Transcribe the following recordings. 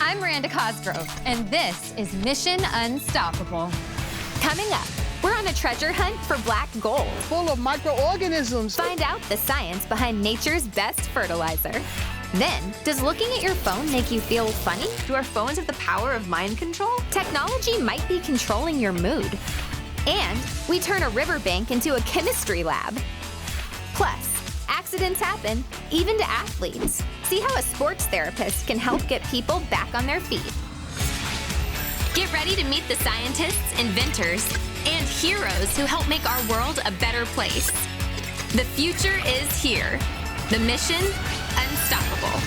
I'm Miranda Cosgrove, and this is Mission Unstoppable. Coming up, we're on a treasure hunt for black gold. Full of microorganisms. Find out the science behind nature's best fertilizer. Then, does looking at your phone make you feel funny? Do our phones have the power of mind control? Technology might be controlling your mood. And we turn a riverbank into a chemistry lab. Plus, accidents happen, even to athletes. See how a sports therapist can help get people back on their feet. Get ready to meet the scientists, inventors, and heroes who help make our world a better place. The future is here. The mission, unstoppable.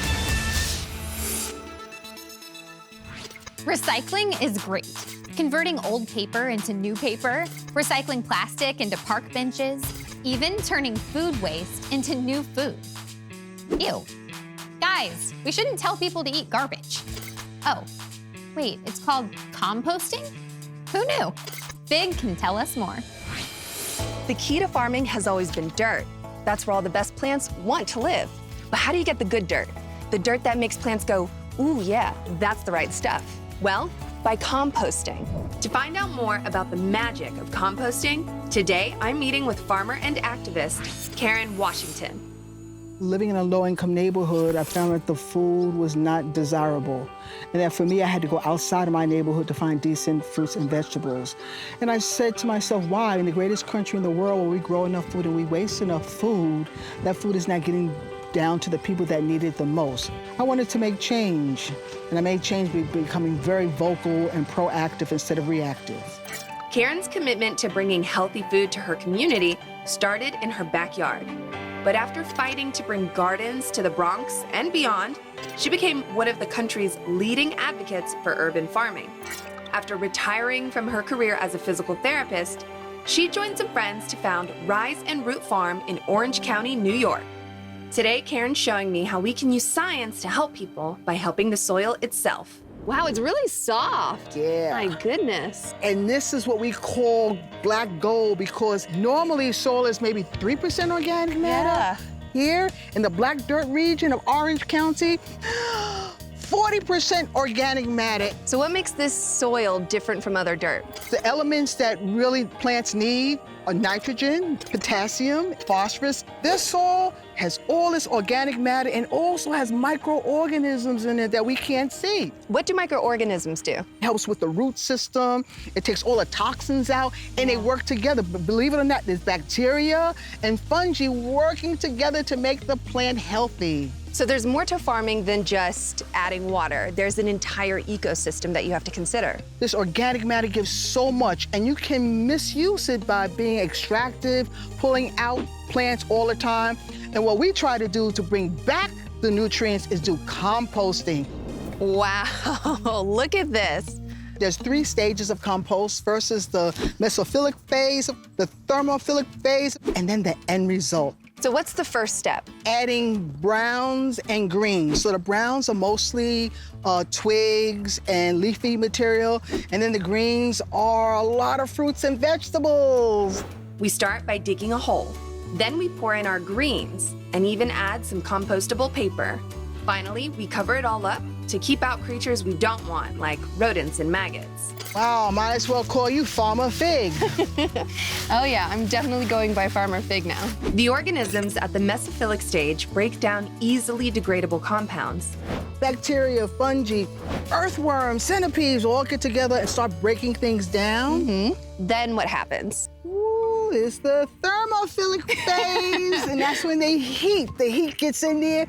Recycling is great. Converting old paper into new paper, recycling plastic into park benches, even turning food waste into new food. Ew. Guys, we shouldn't tell people to eat garbage. Oh, wait, it's called composting? Who knew? Fig can tell us more. The key to farming has always been dirt. That's where all the best plants want to live. But how do you get the good dirt? The dirt that makes plants go, ooh, yeah, that's the right stuff. Well, by composting. To find out more about the magic of composting, today I'm meeting with farmer and activist Karen Washington. Living in a low-income neighborhood, I found that the food was not desirable. And that for me, I had to go outside of my neighborhood to find decent fruits and vegetables. And I said to myself, why? In the greatest country in the world where we grow enough food and we waste enough food, that food is not getting down to the people that need it the most. I wanted to make change, and I made change by becoming very vocal and proactive instead of reactive. Karen's commitment to bringing healthy food to her community started in her backyard. But after fighting to bring gardens to the Bronx and beyond, she became one of the country's leading advocates for urban farming. After retiring from her career as a physical therapist, she joined some friends to found Rise and Root Farm in Orange County, New York. Today, Karen's showing me how we can use science to help people by helping the soil itself. Wow, it's really soft. Yeah. My goodness. And this is what we call black gold because normally soil is maybe 3% organic matter. Here in the black dirt region of Orange County, 40% organic matter. So what makes this soil different from other dirt? The elements that really plants need are nitrogen, potassium, phosphorus. This soil has all this organic matter and also has microorganisms in it that we can't see. What do microorganisms do? It helps with the root system. It takes all the toxins out and they work together. But believe it or not, there's bacteria and fungi working together to make the plant healthy. So there's more to farming than just adding water. There's an entire ecosystem that you have to consider. This organic matter gives so much, and you can misuse it by being extractive, pulling out plants all the time. And what we try to do to bring back the nutrients is do composting. Wow, look at this. There's 3 stages of compost. First is the mesophilic phase, the thermophilic phase, and then the end result. So what's the first step? Adding browns and greens. So the browns are mostly twigs and leafy material, and then the greens are a lot of fruits and vegetables. We start by digging a hole. Then we pour in our greens and even add some compostable paper. Finally, we cover it all up to keep out creatures we don't want, like rodents and maggots. Wow, might as well call you Farmer Fig. Oh yeah, I'm definitely going by Farmer Fig now. The organisms at the mesophilic stage break down easily degradable compounds. Bacteria, fungi, earthworms, centipedes all get together and start breaking things down. Then what happens? Ooh, it's the thermophilic phase, and that's when they heat. The heat gets in there.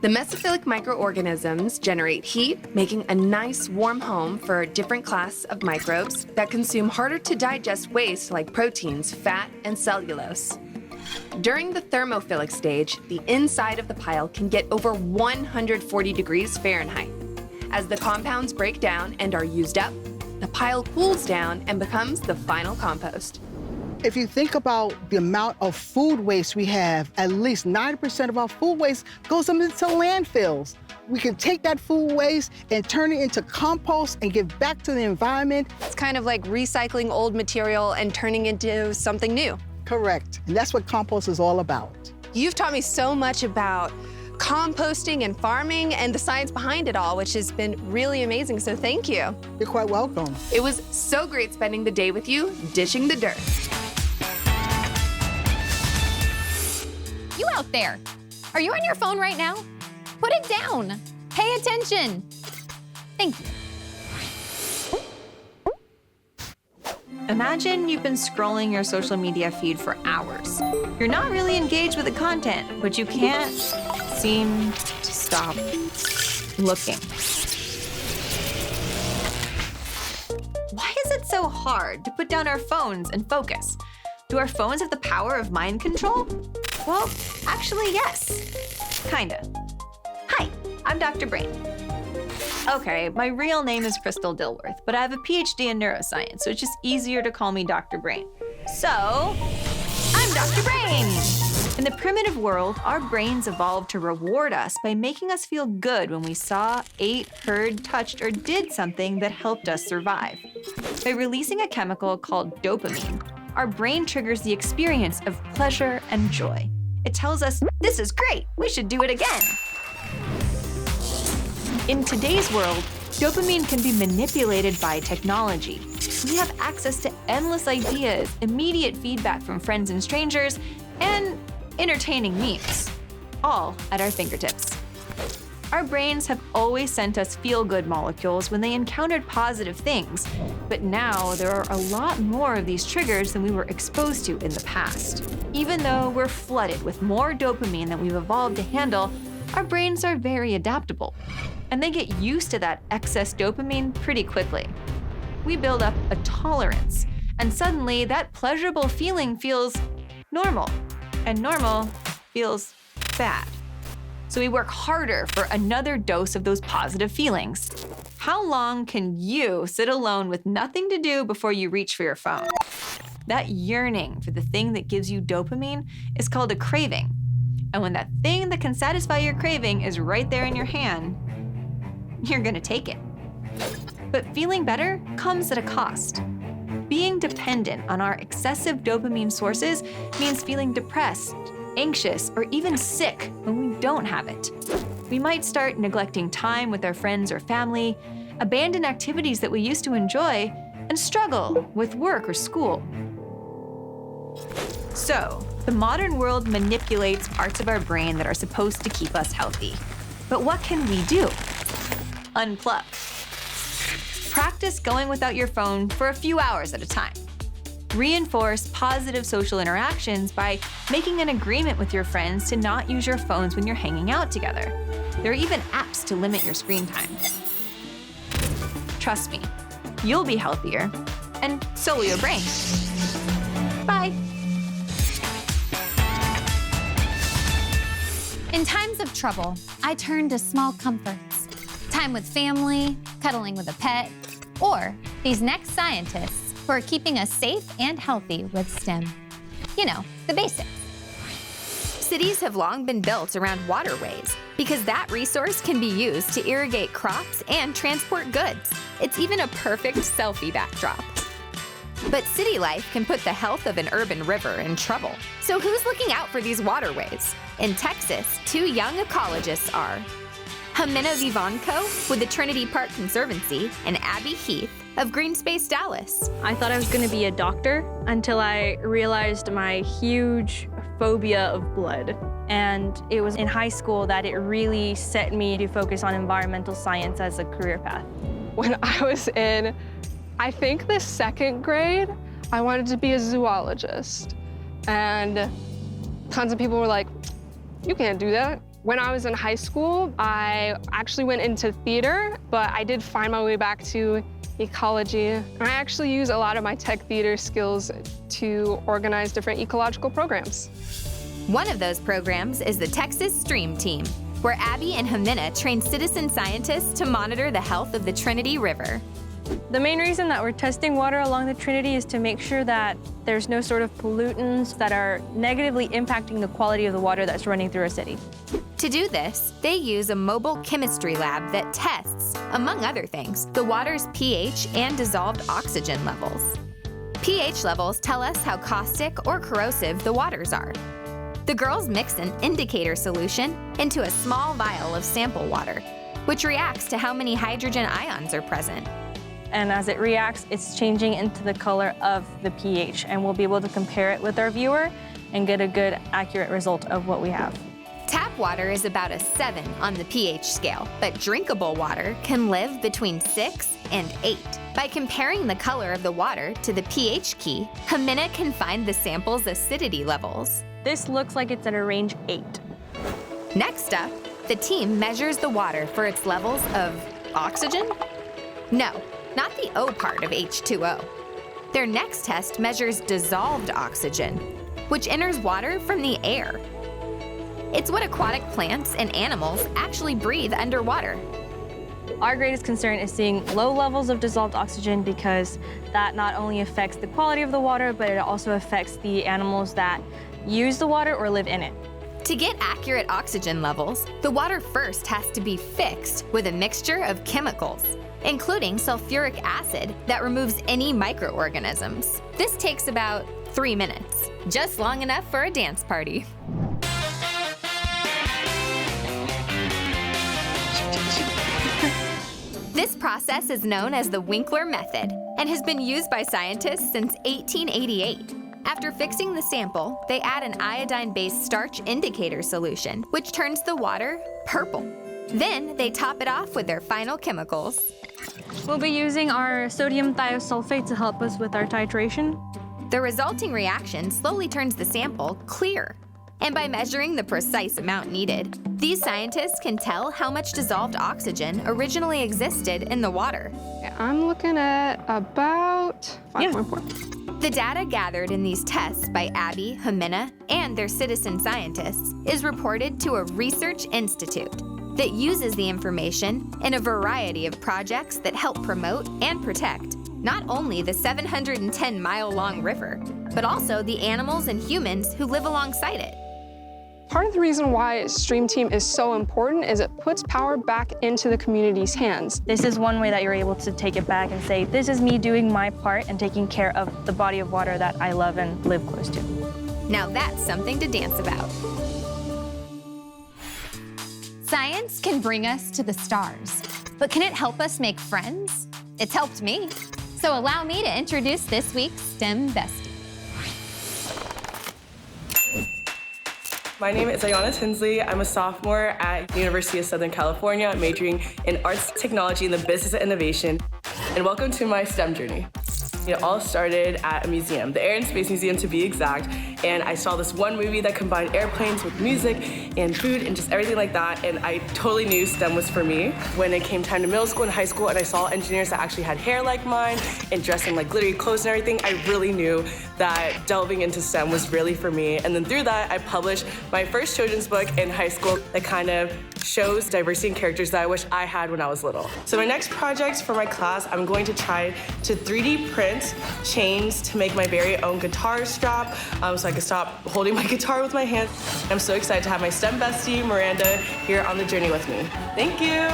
The mesophilic microorganisms generate heat, making a nice warm home for a different class of microbes that consume harder to digest waste like proteins, fat, and cellulose. During the thermophilic stage, the inside of the pile can get over 140 degrees Fahrenheit. As the compounds break down and are used up, the pile cools down and becomes the final compost. If you think about the amount of food waste we have, at least 90% of our food waste goes into landfills. We can take that food waste and turn it into compost and give back to the environment. It's kind of like recycling old material and turning into something new. Correct. And that's what compost is all about. You've taught me so much about composting and farming and the science behind it all, which has been really amazing. So thank you. You're quite welcome. It was so great spending the day with you, dishing the dirt. You out there, are you on your phone right now? Put it down. Pay attention. Thank you. Imagine you've been scrolling your social media feed for hours. You're not really engaged with the content, but you can't seem to stop looking. Why is it so hard to put down our phones and focus? Do our phones have the power of mind control? Well, actually, yes. Kinda. Hi, I'm Dr. Brain. Okay, my real name is Crystal Dilworth, but I have a PhD in neuroscience, so it's just easier to call me Dr. Brain. So, I'm Dr. Brain! In the primitive world, our brains evolved to reward us by making us feel good when we saw, ate, heard, touched, or did something that helped us survive. By releasing a chemical called dopamine, our brain triggers the experience of pleasure and joy. It tells us, this is great, we should do it again. In today's world, dopamine can be manipulated by technology. We have access to endless ideas, immediate feedback from friends and strangers, and entertaining memes, all at our fingertips. Our brains have always sent us feel-good molecules when they encountered positive things, but now there are a lot more of these triggers than we were exposed to in the past. Even though we're flooded with more dopamine than we've evolved to handle, our brains are very adaptable, and they get used to that excess dopamine pretty quickly. We build up a tolerance, and suddenly that pleasurable feeling feels normal, and normal feels bad. So we work harder for another dose of those positive feelings. How long can you sit alone with nothing to do before you reach for your phone? That yearning for the thing that gives you dopamine is called a craving. And when that thing that can satisfy your craving is right there in your hand, you're gonna take it. But feeling better comes at a cost. Being dependent on our excessive dopamine sources means feeling depressed, anxious, or even sick when we don't have it. We might start neglecting time with our friends or family, abandon activities that we used to enjoy, and struggle with work or school. So, the modern world manipulates parts of our brain that are supposed to keep us healthy. But what can we do? Unplug. Practice going without your phone for a few hours at a time. Reinforce positive social interactions by making an agreement with your friends to not use your phones when you're hanging out together. There are even apps to limit your screen time. Trust me, you'll be healthier, and so will your brain. Bye. In times of trouble, I turn to small comforts. Time with family, cuddling with a pet, or these next scientists who are keeping us safe and healthy with STEM. You know, the basics. Cities have long been built around waterways because that resource can be used to irrigate crops and transport goods. It's even a perfect selfie backdrop. But city life can put the health of an urban river in trouble. So who's looking out for these waterways? In Texas, 2 young ecologists are Jimena Vivanco with the Trinity Park Conservancy and Abby Heath of Green Space Dallas. I thought I was gonna be a doctor until I realized my huge phobia of blood. And it was in high school that it really set me to focus on environmental science as a career path. When I was in, I think the 2nd grade, I wanted to be a zoologist. And tons of people were like, you can't do that. When I was in high school, I actually went into theater, but I did find my way back to ecology. And I actually use a lot of my tech theater skills to organize different ecological programs. One of those programs is the Texas Stream Team, where Abby and Jimena train citizen scientists to monitor the health of the Trinity River. The main reason that we're testing water along the Trinity is to make sure that there's no sort of pollutants that are negatively impacting the quality of the water that's running through our city. To do this, they use a mobile chemistry lab that tests, among other things, the water's pH and dissolved oxygen levels. pH levels tell us how caustic or corrosive the waters are. The girls mix an indicator solution into a small vial of sample water, which reacts to how many hydrogen ions are present. And as it reacts, it's changing into the color of the pH, and we'll be able to compare it with our viewer and get a good, accurate result of what we have. Tap water is about a 7 on the pH scale, but drinkable water can live between 6 and 8. By comparing the color of the water to the pH key, Jimena can find the sample's acidity levels. This looks like it's at a range 8. Next up, the team measures the water for its levels of oxygen? No, not the O part of H2O. Their next test measures dissolved oxygen, which enters water from the air. It's what aquatic plants and animals actually breathe underwater. Our greatest concern is seeing low levels of dissolved oxygen because that not only affects the quality of the water, but it also affects the animals that use the water or live in it. To get accurate oxygen levels, the water first has to be fixed with a mixture of chemicals, including sulfuric acid that removes any microorganisms. This takes about 3 minutes, just long enough for a dance party. This process is known as the Winkler method and has been used by scientists since 1888. After fixing the sample, they add an iodine-based starch indicator solution, which turns the water purple. Then they top it off with their final chemicals. We'll be using our sodium thiosulfate to help us with our titration. The resulting reaction slowly turns the sample clear. And by measuring the precise amount needed, these scientists can tell how much dissolved oxygen originally existed in the water. I'm looking at about 5.4. The data gathered in these tests by Abby, Jimena, and their citizen scientists is reported to a research institute that uses the information in a variety of projects that help promote and protect not only the 710-mile-long river, but also the animals and humans who live alongside it. Part of the reason why Stream Team is so important is it puts power back into the community's hands. This is one way that you're able to take it back and say, this is me doing my part and taking care of the body of water that I love and live close to. Now that's something to dance about. Science can bring us to the stars, but can it help us make friends? It's helped me. So allow me to introduce this week's STEM Bestie. My name is Ayana Tinsley. I'm a sophomore at the University of Southern California, majoring in arts, technology, and the business of innovation. And welcome to my STEM journey. It all started at a museum, the Air and Space Museum to be exact, and I saw this one movie that combined airplanes with music and food and just everything like that, and I totally knew STEM was for me. When it came time to middle school and high school and I saw engineers that actually had hair like mine and dressed in like glittery clothes and everything, I really knew that delving into STEM was really for me. And then through that, I published my first children's book in high school that kind of shows diversity in characters that I wish I had when I was little. So my next project for my class, I'm going to try to 3D print chains to make my very own guitar strap so I can stop holding my guitar with my hands. I'm so excited to have my STEM bestie, Miranda, here on the journey with me. Thank you.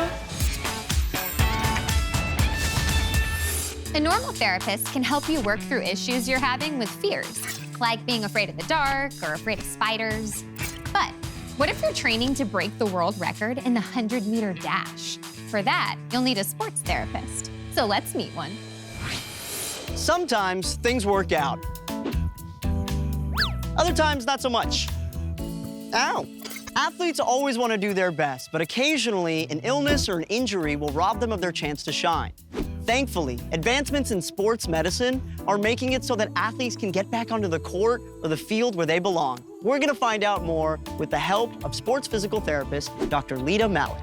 A normal therapist can help you work through issues you're having with fears, like being afraid of the dark or afraid of spiders. But what if you're training to break the world record in the 100-meter dash? For that, you'll need a sports therapist. So let's meet one. Sometimes things work out. Other times, not so much. Ow. Athletes always want to do their best, but occasionally an illness or an injury will rob them of their chance to shine. Thankfully, advancements in sports medicine are making it so that athletes can get back onto the court or the field where they belong. We're going to find out more with the help of sports physical therapist, Dr. Lita Malik.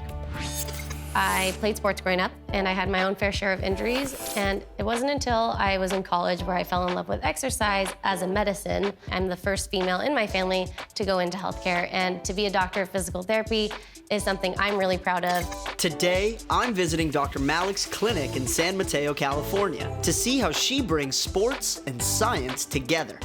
I played sports growing up, and I had my own fair share of injuries, and it wasn't until I was in college where I fell in love with exercise as a medicine. I'm the first female in my family to go into healthcare, and to be a doctor of physical therapy is something I'm really proud of. Today, I'm visiting Dr. Malik's clinic in San Mateo, California, to see how she brings sports and science together,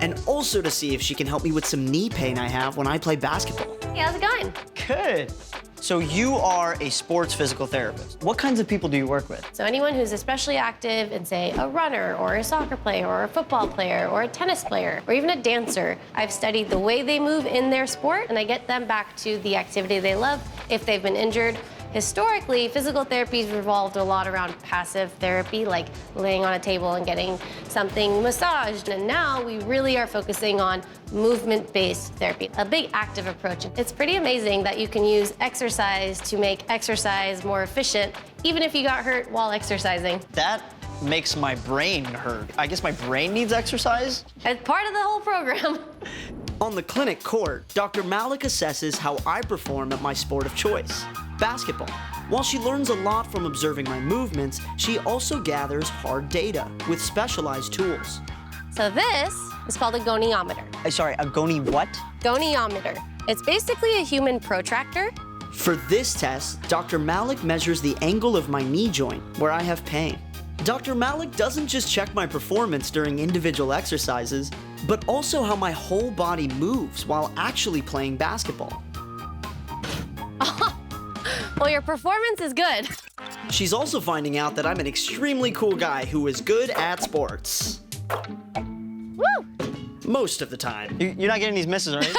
and also to see if she can help me with some knee pain I have when I play basketball. Hey, how's it going? Good. So you are a sports physical therapist. What kinds of people do you work with? So anyone who's especially active in, say, a runner or a soccer player or a football player or a tennis player or even a dancer, I've studied the way they move in their sport and I get them back to the activity they love if they've been injured. Historically, physical therapy's revolved a lot around passive therapy, like laying on a table and getting something massaged. And now we really are focusing on movement-based therapy, a big active approach. It's pretty amazing that you can use exercise to make exercise more efficient, even if you got hurt while exercising. That makes my brain hurt. I guess my brain needs exercise? As part of the whole program. On the clinic court, Dr. Malik assesses how I perform at my sport of choice, basketball. While she learns a lot from observing my movements, she also gathers hard data with specialized tools. So this is called a goniometer. Sorry, a goni what? Goniometer. It's basically a human protractor. For this test, Dr. Malik measures the angle of my knee joint where I have pain. Dr. Malik doesn't just check my performance during individual exercises, but also how my whole body moves while actually playing basketball. Well, your performance is good. She's also finding out that I'm an extremely cool guy who is good at sports. Woo! Most of the time. You're not getting these misses, right?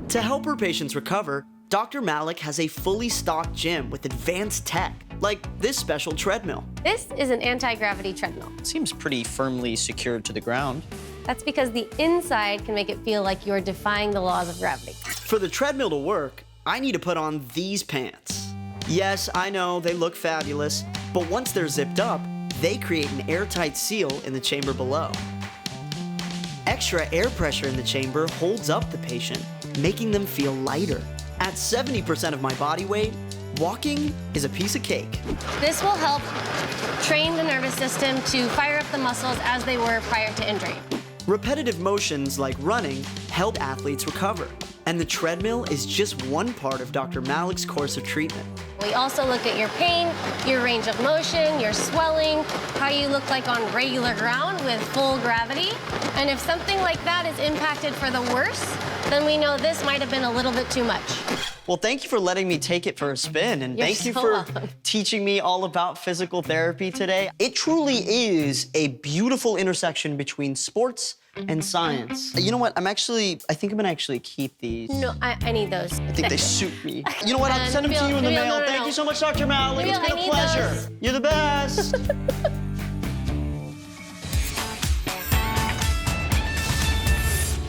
To help her patients recover, Dr. Malik has a fully stocked gym with advanced tech, like this special treadmill. This is an anti-gravity treadmill. It seems pretty firmly secured to the ground. That's because the inside can make it feel like you're defying the laws of gravity. For the treadmill to work, I need to put on these pants. Yes, I know, they look fabulous, but once they're zipped up, they create an airtight seal in the chamber below. Extra air pressure in the chamber holds up the patient, making them feel lighter. At 70% of my body weight, walking is a piece of cake. This will help train the nervous system to fire up the muscles as they were prior to injury. Repetitive motions like running help athletes recover, and the treadmill is just one part of Dr. Malik's course of treatment. We also look at your pain, your range of motion, your swelling, how you look like on regular ground with full gravity. And if something like that is impacted for the worse, then we know this might have been a little bit too much. Well, thank you for letting me take it for a spin, and You're thank you so for welcome. teaching me all about physical therapy today. It truly is a beautiful intersection between sports and science. You know what? I think I'm gonna actually keep these. No, I need those. I think they suit me. You know what? I'll send them to you in the mail. Thank you so much, Dr. Malik. It's been a pleasure. Those. You're the best.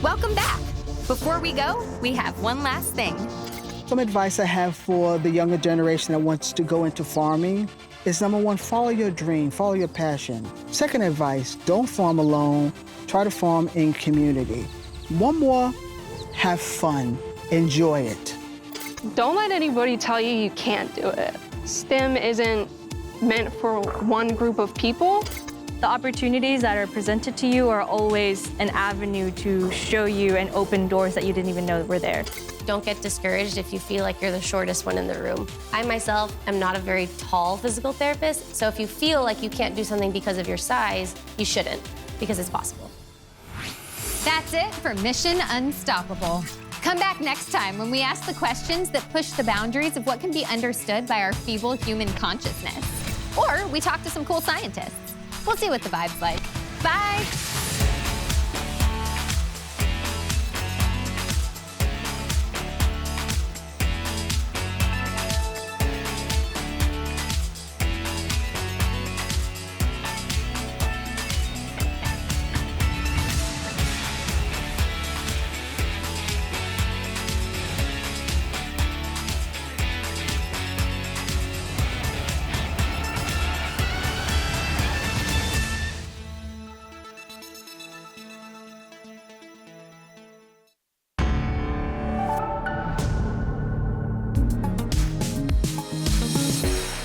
Welcome back. Before we go, we have one last thing. Some advice I have for the younger generation that wants to go into farming is number one, follow your dream, follow your passion. Second advice, don't farm alone. Try to farm in community. One more, have fun. Enjoy it. Don't let anybody tell you you can't do it. STEM isn't meant for one group of people. The opportunities that are presented to you are always an avenue to show you and open doors that you didn't even know were there. Don't get discouraged if you feel like you're the shortest one in the room. I myself am not a very tall physical therapist, so if you feel like you can't do something because of your size, you shouldn't, because it's possible. That's it for Mission Unstoppable. Come back next time when we ask the questions that push the boundaries of what can be understood by our feeble human consciousness. Or we talk to some cool scientists. We'll see what the vibe's like. Bye.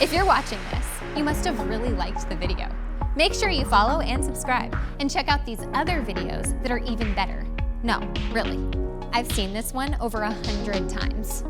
If you're watching this, you must have really liked the video. Make sure you follow and subscribe, and check out these other videos that are even better. No, really. I've seen this one over 100 times.